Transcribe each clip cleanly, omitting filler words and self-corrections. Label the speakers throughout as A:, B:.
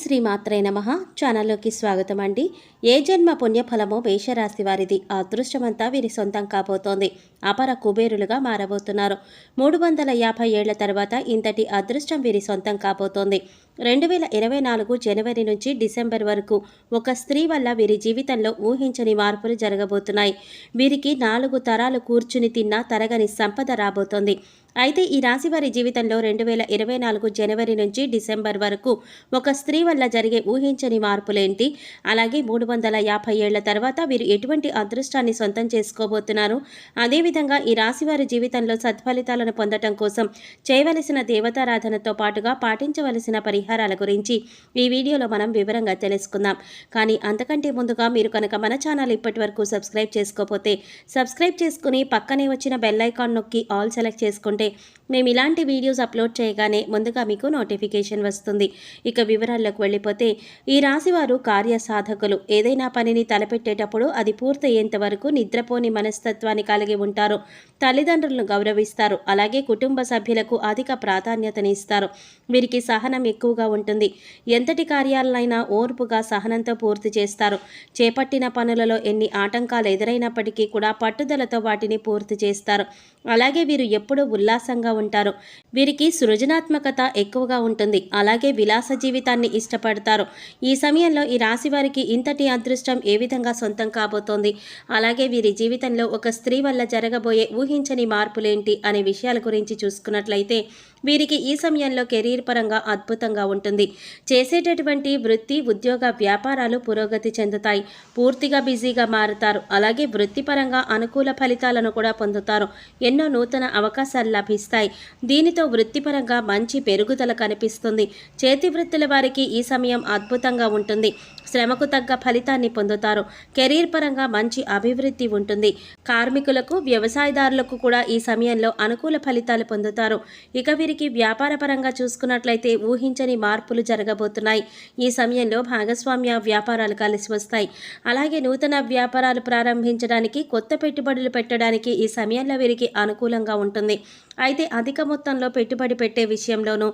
A: శ్రీ మాత్రే నమః. ఛానల్లోకి స్వాగతం అండి. ఏ జన్మ పుణ్యఫలమో మేషరాశి వారిది. ఆ అదృష్టమంతా వీరి సొంతం కాబోతోంది. అపర కుబేరులుగా మారబోతున్నారు. 350 ఏళ్ల తర్వాత ఇంతటి అదృష్టం వీరి సొంతం కాబోతోంది. 2024 జనవరి నుంచి డిసెంబర్ వరకు ఒక స్త్రీ వల్ల వీరి జీవితంలో ఊహించని మార్పులు జరగబోతున్నాయి. వీరికి 4 తరాలు కూర్చుని తిన్నా తరగని సంపద రాబోతోంది. అయితే ఈ రాశి వారి జీవితంలో 2024 జనవరి నుంచి డిసెంబర్ వరకు ఒక స్త్రీ వల్ల జరిగే ఊహించని మార్పులేంటి, అలాగే 350 ఏళ్ల తర్వాత వీరు ఎటువంటి అదృష్టాన్ని సొంతం చేసుకోబోతున్నారు, అదేవిధంగా ఈ రాశి వారి జీవితంలో సత్ఫలితాలను పొందటం కోసం చేయవలసిన దేవతారాధనతో పాటుగా పాటించవలసిన పరిహారాల గురించి ఈ వీడియోలో మనం వివరంగా తెలుసుకుందాం. కానీ అంతకంటే ముందుగా మీరు కనుక మన ఛానల్ ఇప్పటి వరకు సబ్స్క్రైబ్ చేసుకోకపోతే సబ్స్క్రైబ్ చేసుకుని పక్కనే వచ్చిన బెల్ ఐకాన్ నొక్కి ఆల్ సెలెక్ట్ చేసుకుంటే మేము ఇలాంటి వీడియోస్ అప్లోడ్ చేయగానే ముందుగా మీకు నోటిఫికేషన్ వస్తుంది. ఇక వివరాల్లోకి వెళ్ళిపోతే, ఈ రాశివారు కార్యసాధకులు. ఏదైనా పనిని తలపెట్టేటప్పుడు అది పూర్తయ్యేంత వరకు నిద్రపోని మనస్తత్వాన్ని కలిగి ఉంటారు. తల్లిదండ్రులను గౌరవిస్తారు. అలాగే కుటుంబ సభ్యులకు అధిక ప్రాధాన్యతనిస్తారు. వీరికి సహనం ఎక్కువగా ఉంటుంది. ఎంతటి కార్యాలనైనా ఓర్పుగా సహనంతో పూర్తి చేస్తారు. చేపట్టిన పనులలో ఎన్ని ఆటంకాలు ఎదురైనప్పటికీ కూడా పట్టుదలతో వాటిని పూర్తి చేస్తారు. అలాగే వీరు ఎప్పుడూ ఉల్లాసంగా ఉంటారు. వీరికి సృజనాత్మకత ఎక్కువగా ఉంటుంది. అలాగే విలాస జీవితాన్ని ఇష్టపడతారు. ఈ సమయంలో ఈ రాశి వారికి ఇంతటి అదృష్టం ఏ విధంగా సొంతం కాబోతోంది, అలాగే వీరి జీవితంలో ఒక స్త్రీ వల్ల జరగబోయే ఊహించని మార్పులేంటి అనే విషయాల గురించి చూసుకున్నట్లయితే, వీరికి ఈ సమయంలో కెరీర్ పరంగా అద్భుతంగా ఉంటుంది. చేసేటటువంటి వృత్తి, ఉద్యోగ, వ్యాపారాలు పురోగతి చెందుతాయి. పూర్తిగా బిజీగా మారుతారు. అలాగే వృత్తిపరంగా అనుకూల ఫలితాలను కూడా పొందుతారు. ఎన్నో నూతన అవకాశాలు లభిస్తాయి. దీనితో వృత్తిపరంగా మంచి పెరుగుదల కనిపిస్తుంది. చేతి వృత్తుల వారికి ఈ సమయం అద్భుతంగా ఉంటుంది. శ్రమకు తగ్గ ఫలితాన్ని పొందుతారు. కెరీర్ పరంగా మంచి అభివృద్ధి ఉంటుంది. కార్మికులకు, వ్యవసాయదారులకు కూడా ఈ సమయంలో అనుకూల ఫలితాలు పొందుతారు. ఇక వీరికి వ్యాపార పరంగా చూసుకున్నట్లయితే ఊహించని మార్పులు జరగబోతున్నాయి. ఈ సమయంలో భాగస్వామ్య వ్యాపారాలు కలిసి వస్తాయి. అలాగే నూతన వ్యాపారాలు ప్రారంభించడానికి, కొత్త పెట్టుబడులు పెట్టడానికి ఈ సమయంలో వీరికి అనుకూలంగా ఉంటుంది. అయితే అధిక మొత్తంలో పెట్టుబడి పెట్టే విషయంలోనూ,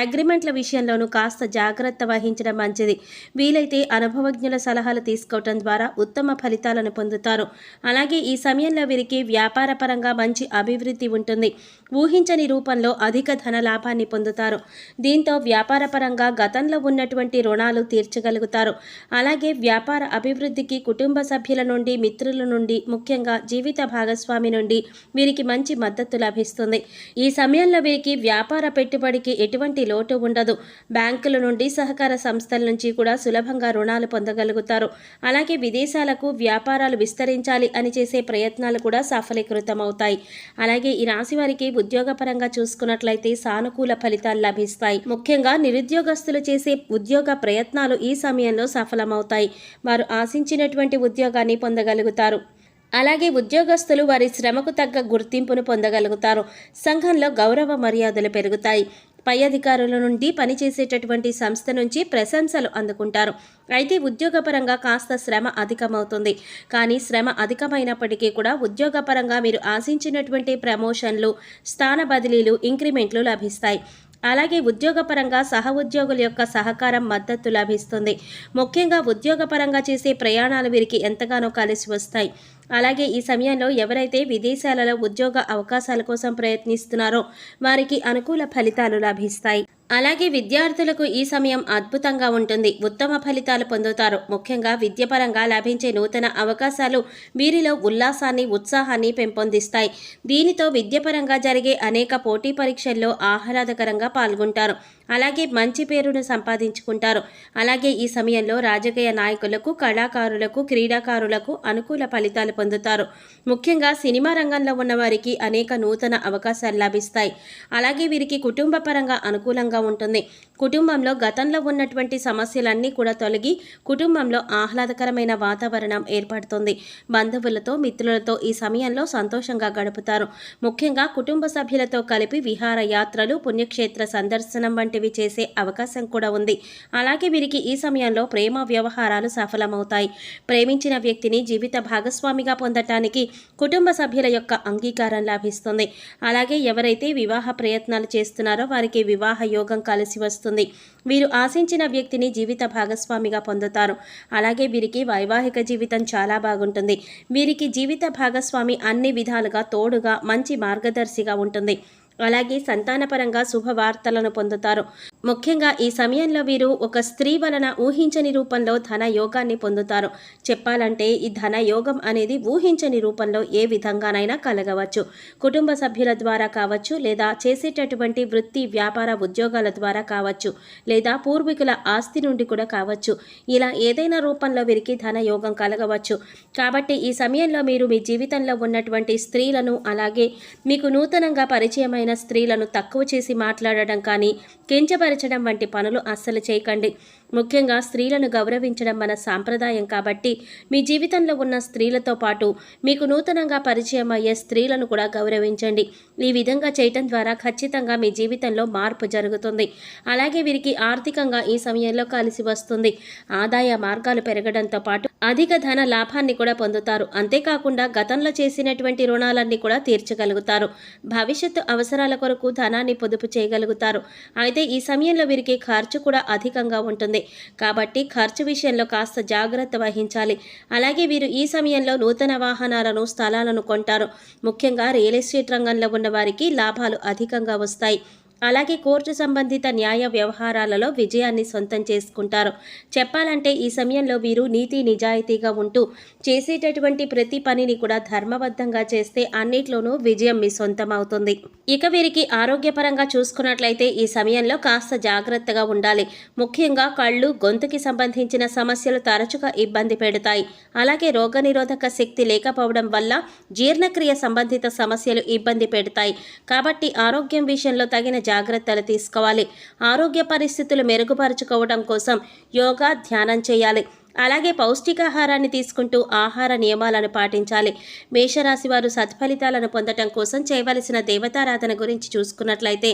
A: అగ్రిమెంట్ల విషయంలోనూ కాస్త జాగ్రత్త వహించడం మంచిది. వీలైతే అనుభవజ్ఞుల సలహాలు తీసుకోవటం ద్వారా ఉత్తమ ఫలితాలను పొందుతారు. అలాగే ఈ సమయంలో వీరికి వ్యాపార పరంగా మంచి అభివృద్ధి ఉంటుంది. ఊహించని రూపంలో అధిక ధన లాభాన్ని పొందుతారు. దీంతో వ్యాపార పరంగా గతంలో ఉన్నటువంటి రుణాలు తీర్చగలుగుతారు. అలాగే వ్యాపార అభివృద్ధికి కుటుంబ సభ్యుల నుండి, మిత్రుల నుండి, ముఖ్యంగా జీవిత భాగస్వామి నుండి వీరికి మంచి మద్దతు లభిస్తుంది. ఈ సమయంలో వీరికి వ్యాపార పెట్టుబడికి ఎటువంటి లోటు ఉండదు. బ్యాంకుల నుండి, సహకార సంస్థల నుంచి కూడా సులభంగా రుణాలు పొందగలుగుతారు. అలాగే విదేశాలకు వ్యాపారాలు విస్తరించాలి అని చేసే ప్రయత్నాలు కూడా సఫలీకృతమవుతాయి. అలాగే ఈ రాశి వారికి ఉద్యోగపరంగా చూసుకున్నట్లయితే సానుకూల ఫలితాలు లభిస్తాయి. ముఖ్యంగా నిరుద్యోగస్తులు చేసే ఉద్యోగ ప్రయత్నాలు ఈ సమయంలో సఫలమవుతాయి. వారు ఆశించినటువంటి ఉద్యోగాన్ని పొందగలుగుతారు. అలాగే ఉద్యోగస్తులు వారి శ్రమకు తగ్గ గుర్తింపును పొందగలుగుతారు. సంఘంలో గౌరవ మర్యాదలు పెరుగుతాయి. పై అధికారుల నుండి, పనిచేసేటటువంటి సంస్థ నుంచి ప్రశంసలు అందుకుంటారు. అయితే ఉద్యోగపరంగా కాస్త శ్రమ అధికమవుతుంది. కానీ శ్రమ అధికమైనప్పటికీ కూడా ఉద్యోగపరంగా మీరు ఆశించినటువంటి ప్రమోషన్లు, స్థాన బదిలీలు, ఇంక్రిమెంట్లు లభిస్తాయి. అలాగే ఉద్యోగపరంగా సహ ఉద్యోగుల యొక్క సహకారం, మద్దతు లభిస్తుంది. ముఖ్యంగా ఉద్యోగపరంగా చేసే ప్రయాణాలు వీరికి ఎంతగానో కలిసి వస్తాయి. అలాగే ఈ సమయంలో ఎవరైతే విదేశాలలో ఉద్యోగ అవకాశాల కోసం ప్రయత్నిస్తున్నారో వారికి అనుకూల ఫలితాలు లభిస్తాయి. అలాగే విద్యార్థులకు ఈ సమయం అద్భుతంగా ఉంటుంది. ఉత్తమ ఫలితాలు పొందుతారు. ముఖ్యంగా విద్యపరంగా లభించే నూతన అవకాశాలు వీరిలో ఉల్లాసాన్ని, ఉత్సాహాన్ని పెంపొందిస్తాయి. దీనితో విద్యపరంగా జరిగే అనేక పోటీ పరీక్షల్లో ఆహ్లాదకరంగా పాల్గొంటారు. అలాగే మంచి పేరును సంపాదించుకుంటారు. అలాగే ఈ సమయంలో రాజకీయ నాయకులకు, కళాకారులకు, క్రీడాకారులకు అనుకూల ఫలితాలు పొందుతారు. ముఖ్యంగా సినిమా రంగంలో ఉన్న వారికి అనేక నూతన అవకాశాలు లభిస్తాయి. అలాగే వీరికి కుటుంబ పరంగా అనుకూలంగా ఉంటుంది. కుటుంబంలో గతంలో ఉన్నటువంటి సమస్యలన్నీ కూడా తొలగి కుటుంబంలో ఆహ్లాదకరమైన వాతావరణం ఏర్పడుతుంది. బంధువులతో, మిత్రులతో ఈ సమయంలో సంతోషంగా గడుపుతారు. ముఖ్యంగా కుటుంబ సభ్యులతో కలిపి విహార యాత్రలు, పుణ్యక్షేత్ర సందర్శనం వంటి వంటివి చేసే అవకాశం కూడా ఉంది. అలాగే వీరికి ఈ సమయంలో ప్రేమ వ్యవహారాలు సఫలమవుతాయి. ప్రేమించిన వ్యక్తిని జీవిత భాగస్వామిగా పొందటానికి కుటుంబ సభ్యుల యొక్క అంగీకారం లభిస్తుంది. అలాగే ఎవరైతే వివాహ ప్రయత్నాలు చేస్తున్నారో వారికి వివాహ యోగం కలిసి వస్తుంది. వీరు ఆశించిన వ్యక్తిని జీవిత భాగస్వామిగా పొందుతారు. అలాగే వీరికి వైవాహిక జీవితం చాలా బాగుంటుంది. వీరికి జీవిత భాగస్వామి అన్ని విధాలుగా తోడుగా మంచి మార్గదర్శిగా ఉంటుంది. అలాగే సంతానపరంగా శుభవార్తలను పొందుతారు. ముఖ్యంగా ఈ సమయంలో వీరు ఒక స్త్రీ వలన ఊహించని రూపంలో ధన యోగాన్ని పొందుతారు. చెప్పాలంటే ఈ ధన యోగం అనేది ఊహించని రూపంలో ఏ విధంగానైనా కలగవచ్చు. కుటుంబ సభ్యుల ద్వారా కావచ్చు, లేదా చేసేటటువంటి వృత్తి వ్యాపార ఉద్యోగాల ద్వారా కావచ్చు, లేదా పూర్వీకుల ఆస్తి నుండి కూడా కావచ్చు. ఇలా ఏదైనా రూపంలో వీరికి ధన యోగం కలగవచ్చు. కాబట్టి ఈ సమయంలో మీరు మీ జీవితంలో ఉన్నటువంటి స్త్రీలను, అలాగే మీకు నూతనంగా పరిచయమైన స్త్రీలను తక్కువ చేసి మాట్లాడడం కానీ, కించపరచడం వంటి పనులు అస్సలు చేయకండి. ముఖ్యంగా స్త్రీలను గౌరవించడం మన సాంప్రదాయం కాబట్టి మీ జీవితంలో ఉన్న స్త్రీలతో పాటు మీకు నూతనంగా పరిచయం అయ్యే స్త్రీలను కూడా గౌరవించండి. ఈ విధంగా చేయటం ద్వారా ఖచ్చితంగా మీ జీవితంలో మార్పు జరుగుతుంది. అలాగే వీరికి ఆర్థికంగా ఈ సమయంలో కలిసి వస్తుంది. ఆదాయ మార్గాలు పెరగడంతో పాటు అధిక ధన లాభాన్ని కూడా పొందుతారు. అంతేకాకుండా గతంలో చేసినటువంటి రుణాలన్నీ కూడా తీర్చగలుగుతారు. భవిష్యత్తు అవసరాల కొరకు ధనాన్ని పొదుపు చేయగలుగుతారు. అయితే ఈ సమయంలో వీరికి ఖర్చు కూడా అధికంగా ఉంటుంది. కాబట్టి ఖర్చు విషయంలో కాస్త జాగ్రత్త వహించాలి. అలాగే వీరు ఈ సమయంలో నూతన వాహనాలను, స్థలాలను కొంటారు. ముఖ్యంగా రియల్ ఎస్టేట్ రంగంలో ఉన్న వారికి లాభాలు అధికంగా వస్తాయి. అలాగే కోర్టు సంబంధిత న్యాయ వ్యవహారాలలో విజయాన్ని సొంతం చేసుకుంటారు. చెప్పాలంటే ఈ సమయంలో వీరు నీతి నిజాయితీగా ఉంటూ చేసేటటువంటి ప్రతి పనిని కూడా ధర్మబద్ధంగా చేస్తే అన్నిట్లోనూ విజయం మీ సొంతం అవుతుంది. ఇక వీరికి ఆరోగ్యపరంగా చూసుకున్నట్లయితే ఈ సమయంలో కాస్త జాగ్రత్తగా ఉండాలి. ముఖ్యంగా కళ్ళు, గొంతుకి సంబంధించిన సమస్యలు తరచుగా ఇబ్బంది పెడతాయి. అలాగే రోగనిరోధక శక్తి లేకపోవడం వల్ల జీర్ణక్రియ సంబంధిత సమస్యలు ఇబ్బంది పెడతాయి. కాబట్టి ఆరోగ్యం విషయంలో తగిన జాగ్రత్తలు తీసుకోవాలి. ఆరోగ్య పరిస్థితులు మెరుగుపరుచుకోవడం కోసం యోగా, ధ్యానం చేయాలి. అలాగే పౌష్టికాహారాన్ని తీసుకుంటూ ఆహార నియమాలను పాటించాలి. మేషరాశి వారు సత్ఫలితాలను పొందటం కోసం చేయవలసిన దేవతారాధన గురించి చూసుకున్నట్లయితే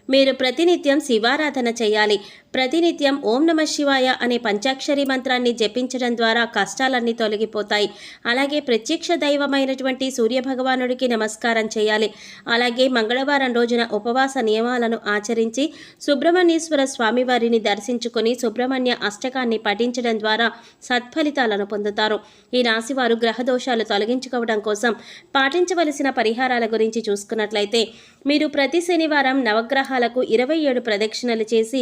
A: మీరు ప్రతినిత్యం శివారాధన చేయాలి. ప్రతినిత్యం ఓం నమః శివాయ అనే పంచాక్షరి మంత్రాన్ని జపించడం ద్వారా కష్టాలన్నీ తొలగిపోతాయి. అలాగే ప్రత్యక్ష దైవమైనటువంటి సూర్యభగవానుడికి నమస్కారం చేయాలి. అలాగే మంగళవారం రోజున ఉపవాస నియమాలను ఆచరించి సుబ్రహ్మణ్యేశ్వర స్వామివారిని దర్శించుకొని సుబ్రహ్మణ్య అష్టకాన్ని పఠించడం ద్వారా సత్ఫలితాలను పొందుతారు. ఈ రాశివారు గ్రహదోషాలు తొలగించుకోవడం కోసం పాటించవలసిన పరిహారాల గురించి చూసుకున్నట్లయితే మీరు ప్రతి శనివారం నవగ్రహాలకు 27 ప్రదక్షిణలు చేసి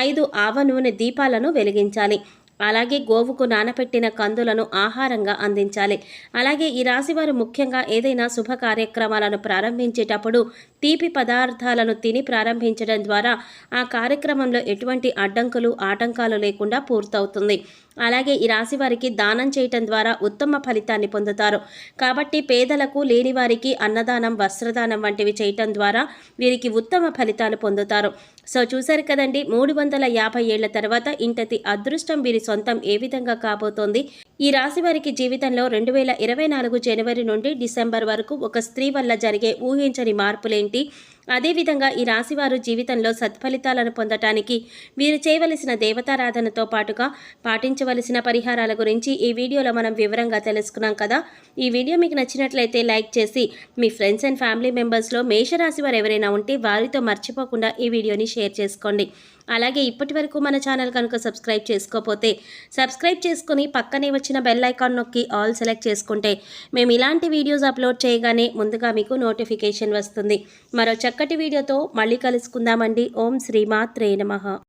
A: 5 ఆవ నూనె దీపాలను వెలిగించాలి. అలాగే గోవుకు నానపెట్టిన కందులను ఆహారంగా అందించాలి. అలాగే ఈ రాశివారు ముఖ్యంగా ఏదైనా శుభ కార్యక్రమాలను ప్రారంభించేటప్పుడు తీపి పదార్థాలను తిని ప్రారంభించడం ద్వారా ఆ కార్యక్రమంలో ఎటువంటి అడ్డంకులు, ఆటంకాలు లేకుండా పూర్తవుతుంది. అలాగే ఈ రాశి వారికి దానం చేయటం ద్వారా ఉత్తమ ఫలితాన్ని పొందుతారు. కాబట్టి పేదలకు, లేని వారికి అన్నదానం, వస్త్రదానం వంటివి చేయటం ద్వారా వీరికి ఉత్తమ ఫలితాలు పొందుతారు. సో చూశారు కదండి, 350 ఏళ్ల తర్వాత ఇంతటి అదృష్టం వీరి సొంతం ఏ విధంగా కాబోతోంది. ఈ రాశి వారికి జీవితంలో 2024 జనవరి నుండి డిసెంబర్ వరకు ఒక స్త్రీ వల్ల జరిగే ఊహించని మార్పులేంటి, అదేవిధంగా ఈ రాశివారు జీవితంలో సత్ఫలితాలను పొందటానికి వీరు చేయవలసిన దేవతారాధనతో పాటుగా పాటించవలసిన పరిహారాల గురించి ఈ వీడియోలో మనం వివరంగా తెలుసుకున్నాం కదా. ఈ వీడియో మీకు నచ్చినట్లయితే లైక్ చేసి మీ ఫ్రెండ్స్ అండ్ ఫ్యామిలీ మెంబర్స్లో మేషరాశి వారు ఎవరైనా ఉంటే వారితో మర్చిపోకుండా ఈ వీడియోని షేర్ చేసుకోండి. అలాగే ఇప్పటి వరకు మన ఛానల్ కనుక సబ్స్క్రైబ్ చేసుకోకపోతే సబ్స్క్రైబ్ చేసుకుని పక్కనే వచ్చిన బెల్ ఐకాన్ నొక్కి ఆల్ సెలెక్ట్ చేసుకుంటే మేము ఇలాంటి వీడియోస్ అప్లోడ్ చేయగానే ముందుగా మీకు నోటిఫికేషన్ వస్తుంది. మరో చక్కటి వీడియోతో మళ్ళీ కలుసుకుందామండి. ఓం శ్రీమాత్రే నమః.